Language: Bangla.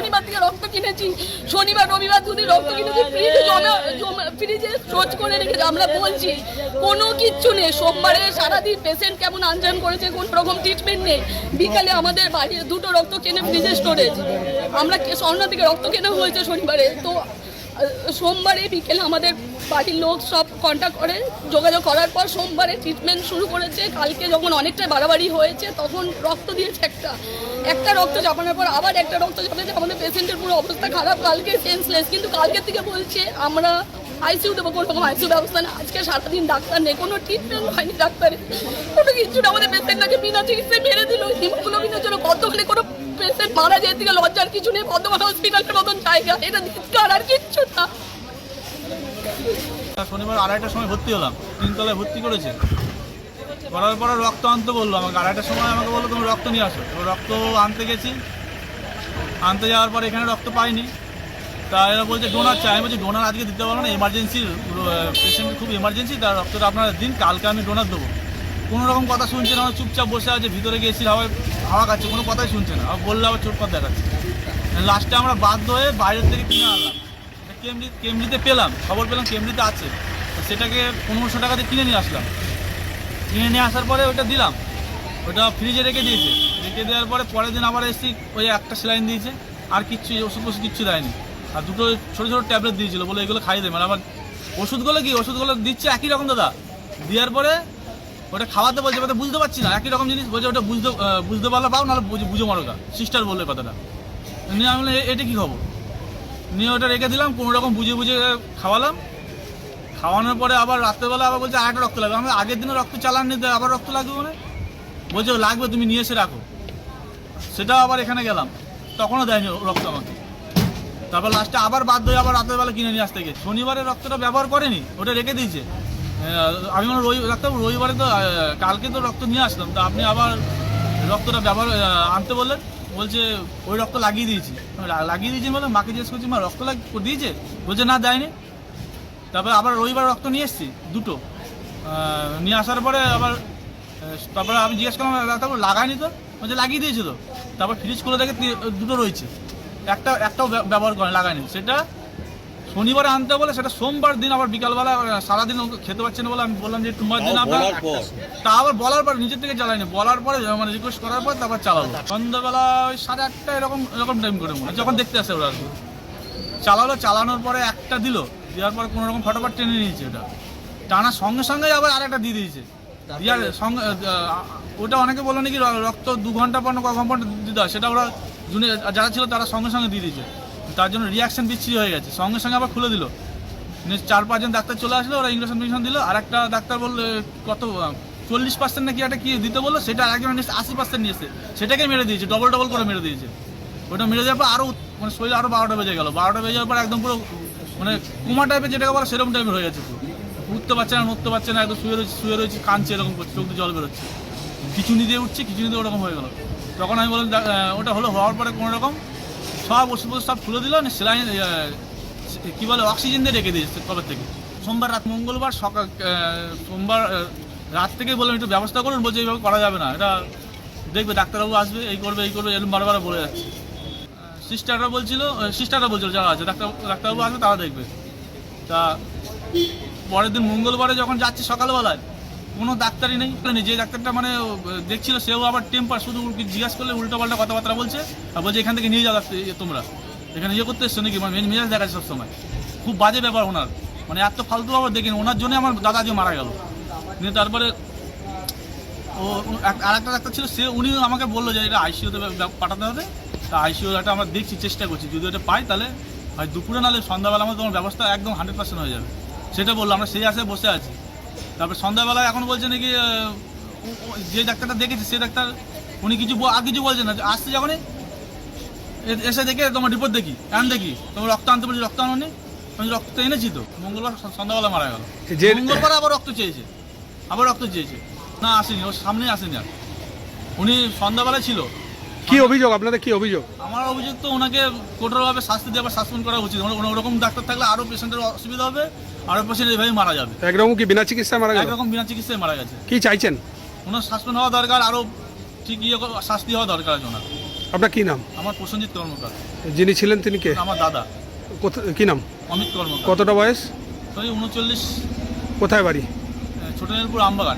শনিবার থেকে রক্ত কিনেছি, শনিবার রবিবার দুদিন রক্ত কিনেছি, ফ্রিজে স্টোর করে রেখেছি। আমরা বলছি কোনো কিচ্ছু নেই। সোমবারে সারাদিন পেশেন্ট কেমন আনজান করেছে, কোন রকম ট্রিটমেন্ট নেই। বিকালে আমাদের বাড়ির দুটো রক্ত কিনে ফ্রিজে স্টোরেজ, আমরা স্বর্ণা থেকে রক্ত কেনা হয়েছে শনিবারে। তো সোমবারে বিকেলে আমাদের বাড়ির লোক সব কন্ট্যাক্ট করে, যোগাযোগ করার পর সোমবারে ট্রিটমেন্ট শুরু করেছে। কালকে যখন অনেকটা বাড়াবাড়ি হয়েছে তখন রক্ত দিয়েছে একটা রক্ত চাপানোর পর আবার একটা রক্ত চাপাতে আমাদের পেশেন্টের পুরো অবস্থা খারাপ, কালকে সেন্সলেস। কিন্তু কালকের থেকে বলছে আমরা আইসিইউ দেবো, কোনো রকম আইসিইউ ব্যবস্থা না। আজকে সারাদিন ডাক্তার নেই, কোনো ট্রিটমেন্ট হয়নি ডাক্তারের, কোনো কিছু না। আমাদের পেশেন্টটাকে বিনা চিকিৎসায় মেরে দিল। হিমোগ্লোবিনের জন্য বর্ধমানে কোনো পেশেন্ট মারা যায় দিকে লজ্জার কিছু নেই, বর্ধমান হসপিটালের মতন জায়গা, এটা ধিক্কার আর কিচ্ছু না। শনিবার 2:30টার সময় ভর্তি হলাম, 3 তলায় ভর্তি করেছে। করার পরে রক্ত আনতে বললো আমাকে, 2:30টার সময় আমাকে বললো তুমি রক্ত নিয়ে আসো। তো রক্ত আনতে গেছি, আনতে যাওয়ার পর এখানে রক্ত পাইনি। তা এরা বলছে ডোনার চাই। আমি বলছি ডোনার আজকে দিতে পারবো না, এমার্জেন্সি পেশেন্ট, খুব এমার্জেন্সি, তার রক্তটা আপনারা দিন, কালকে আমি ডোনার দেবো। কোনো রকম কথা শুনছে না, চুপচাপ বসে আছে। ভিতরে গিয়েছি, হাওয়া খাচ্ছে, কোনো কথাই শুনছে না। বললে আবার চোট কথা দেখাচ্ছে। লাস্টে আমরা বাধ্য হয়ে বাইরের থেকে কিনে আনলাম। কেমরিতে পেলাম, খবর পেলাম কেমরিতে আছে, সেটাকে 1500 টাকা দিয়ে কিনে নিয়ে আসলাম। কিনে নিয়ে আসার পরে ওটা দিলাম, ওটা ফ্রিজে রেখে দিয়েছে। রেখে দেওয়ার পরে পরের দিন আবার এসেছি, ওই একটা স্যালাইন দিয়েছে, আর কিচ্ছু ওষুধ কিচ্ছু দেয়নি। আর দুটো ছোটো ছোটো ট্যাবলেট দিয়েছিল, বলে এগুলো খাইয়ে দেবে। আবার ওষুধগুলো দিচ্ছে একই রকম দাদা। দেওয়ার পরে ওটা খাওয়াতে বলছে, ওটা বুঝতে পারছি না, একই রকম জিনিস বলছে। ওটা বুঝতে পারলে পাও, নাহলে বুঝে মারোগা, সিস্টার বললে কথাটা। নিয়ে আমি বললাম এটা কী খবর। নিয়ে ওটা রেখে দিলাম, কোনো রকম বুঝে খাওয়ালাম। খাওয়ানোর পরে আবার রাত্রেবেলা আবার বলছে আরেকটা রক্ত লাগবে। আমি আগের দিনে রক্ত চালান নিতে আবার রক্ত লাগবে মানে, বলছে লাগবে তুমি নিয়ে এসে রাখো। সেটাও আবার এখানে গেলাম, তখনও দেয়নি রক্ত আমাকে। তারপর লাস্টে আবার বাধ্য হয়ে আবার রাতের কিনে নিয়ে আসতে গেছে। শনিবারে রক্তটা ব্যবহার করেনি, ওটা রেখে দিয়েছে। আমি রবিবারে তো কালকে তো রক্ত নিয়ে আসলাম, তো আপনি আবার রক্তটা ব্যবহার আনতে বললেন। বলছে ওই রক্ত লাগিয়ে দিয়েছি বলে মাকে জিজ্ঞেস করছি, মা রক্ত দিয়েছে? বলছে না দেয়নি। তারপরে আবার রবিবার রক্ত নিয়ে এসেছি দুটো। নিয়ে আসার পরে তারপরে আমি জিজ্ঞেস করলাম তারপর লাগায়নি তো? বলছে লাগিয়ে দিয়েছে তো। তারপর ফ্রিজ খুলে দেখে দুটো রয়েছে, একটাও ব্যবহার করে লাগায়নি। সেটা শনিবারে আনতে বলে, সেটা সোমবার দিন আবার বিকালবেলা সারাদিন খেতে পারছে না বলে আমি বললাম যে তোমার দিন আপনার, তা আবার বলার পর নিজের থেকে চালাইনি, বলার পরে মানে রিকোয়েস্ট করার পর তারপর চালালো। সন্ধ্যাবেলা ওই 8:30 এরকম টাইম করে মনে যখন দেখতে আসে ওরা চালানোর পরে একটা দেওয়ার পর কোনো রকম ফটোফট টেনে নিয়েছে। ওটা টানার সঙ্গে সঙ্গে আবার আরেকটা দিয়ে দিয়েছে। সঙ্গে ওটা অনেকে বলে নাকি রক্ত 2 ঘন্টা পর কম্পাউন্ড দিতে হয়, সেটা ওরা যারা ছিল তারা সঙ্গে সঙ্গে দিয়ে দিয়েছে। তার জন্য রিয়াকশন বিচ্ছিরি হয়ে গেছে, সঙ্গে সঙ্গে আবার খুলে দিল। 4-5 জন ডাক্তার চলে আসলো, ওরা ইঞ্জেকশন দিল। আর একটা ডাক্তার বললো কত 40% নাকি একটা কি দিতে বললো, সেটা আরেকজন 80% নিয়েছে, সেটাকে মেরে দিয়েছে, ডবল করে মেরে দিয়েছে। ওটা মেরে দেওয়ার পর আরও মানে শরীর আরও 12টা বেজে গেল। 12টা বেজে যাওয়ার পর একদম পুরো মানে কুমা টাইপের যেটাকে বলে সেরকম টাইপের হয়ে গেছে। উঠতে পারছে না, নড়তে পারছে না, একদম শুয়ে রয়েছে, কাঁদছে, এরকম করছে, চোখ দিয়ে জল বেরোচ্ছে, খিচুনি দিয়ে উঠছে, খিচুনি দিয়ে ওরকম হয়ে গেল। তখন আমি বললাম ওটা হওয়ার পরে কোনো রকম সব ওষুধ সব খুলে দিল, সেলাইন কী বলে অক্সিজেন দিয়ে রেখে দিয়েছে কবে থেকে। সোমবার রাত, মঙ্গলবার সকাল, সোমবার রাত থেকেই বললাম একটু ব্যবস্থা করুন। বলছে এইভাবে করা যাবে না, এটা দেখবে ডাক্তারবাবু আসবে, এই করবে এরকম বারবার বলে যাচ্ছে। সিস্টাররা বলছিল যারা আছে ডাক্তারবাবু আসবে, তারা দেখবে। তা পরের দিন মঙ্গলবারে যখন যাচ্ছি সকালবেলায়, কোনো ডাক্তারই নেই। যে ডাক্তারটা মানে দেখছিল সেও আবার টেম্পার, শুধু জিজ্ঞাসা করলে উল্টোপাল্টা কথাবার্তা বলছে। আর বলছে এখান থেকে নিয়ে যাও তোমরা, এখানে করতে এসছো নাকি, মানে মেজাজ দেখাচ্ছে সবসময়। খুব বাজে ব্যাপার ওনার, মানে এত ফালতু আবার দেখিনি। ওনার জন্য আমার দাদা যে মারা গেল। নিয়ে তারপরে আর একটা ডাক্তার ছিল, উনি আমাকে বললো যে এটা আইসিইউতে পাঠাতে হবে। তা আইসিইউ একটা আমরা দেখছি, চেষ্টা করছি, যদি ওটা পাই তাহলে হয় দুপুরে নাহলে সন্ধ্যাবেলা আমার তোমার ব্যবস্থা একদম 100% হয়ে যাবে। সেটা বললো, আমরা সেই আশায় বসে আছি। তারপরে সন্ধ্যাবেলায় এখন বলছে নাকি যে ডাক্তারটা দেখেছি সে ডাক্তার উনি কিছু বলছেন না। আসতে যখনই এসে দেখে তোমার রিপোর্ট দেখি তোমার রক্ত আনতে বলছি, রক্ত আনোনি? আমি রক্ত এনেছি তো। মঙ্গলবার সন্ধ্যাবেলা মারা গেল। মঙ্গলবার আবার রক্ত চেয়েছে, না আসেনি, ওর সামনেই আসেনি। আর উনি সন্ধ্যাবেলায় ছিল। কি অভিযোগ আপনাদের, কি অভিযোগ? আমার অভিযোগ তো ওনাকে কঠোরভাবে শাস্তি দিয়ে আবার সাসপেন্ড করা উচিত। ওরকম ডাক্তার থাকলে আরও পেশেন্টের অসুবিধা হবে, আরও পেশেন্ট এইভাবেই মারা যাবে। একরকম কি বিনা চিকিৎসায় মারা গেল? একরকম বিনা চিকিৎসায় মারা গেছে। কি চাইছেন? ওনার সাসপেন্ড হওয়া দরকার, আরও ঠিক শাস্তি হওয়া দরকার আছে ওনার। আপনার কি নাম? আমার প্রসেনজিৎ কর্মকার। যিনি ছিলেন তিনি কে? আমার দাদা। কি নাম? অমিত কর্মকার। কতটা বয়স? ওই 39। কোথায় বাড়ি? ছোট নীলপুর আমবাগান।